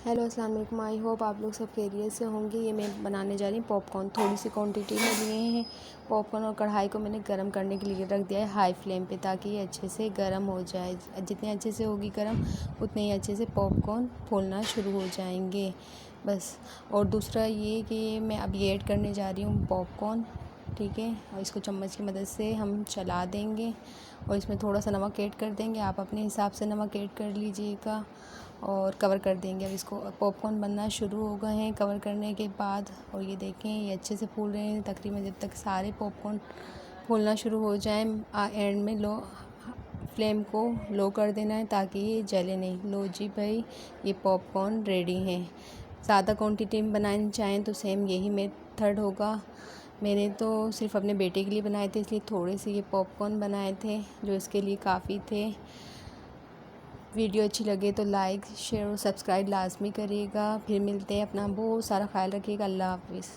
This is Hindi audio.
हेलो अस्सलाम वालेकुम। आई होप आप लोग सब खैरियत से होंगे। ये मैं बनाने जा रही हूँ पॉपकॉर्न। थोड़ी सी क्वांटिटी में लिए हैं पॉपकॉर्न और कढ़ाई को मैंने गरम करने के लिए रख दिया है हाई फ्लेम पे, ताकि ये अच्छे से गरम हो जाए। जितने अच्छे से होगी गरम उतने ही अच्छे से पॉपकॉर्न फूलना शुरू हो जाएंगे बस। और दूसरा ये कि मैं अभी ऐड करने जा रही हूँ पॉपकॉर्न, ठीक है। और इसको चम्मच की मदद से हम चला देंगे और इसमें थोड़ा सा नमक ऐड कर देंगे। आप अपने हिसाब से नमक ऐड कर लीजिएगा और कवर कर देंगे। अब इसको पॉपकॉर्न बनना शुरू हो गए हैं कवर करने के बाद। और ये देखें ये अच्छे से फूल रहे हैं तकरीबन जब तक सारे पॉपकॉर्न फूलना शुरू हो जाएं। एंड में लो फ्लेम को लो कर देना है ताकि ये जले नहीं। लो जी भाई, ये पॉपकॉर्न रेडी हैं। ज़्यादा क्वांटिटी में बनाना चाहें तो सेम यही मेथड होगा। मैंने तो सिर्फ अपने बेटे के लिए बनाए थे, इसलिए थोड़े से ये पॉपकॉर्न बनाए थे जो इसके लिए काफ़ी थे। वीडियो अच्छी लगे तो लाइक शेयर और सब्सक्राइब लाजमी करिएगा। फिर मिलते हैं। अपना बहुत सारा ख्याल रखिएगा। अल्लाह हाफिज़।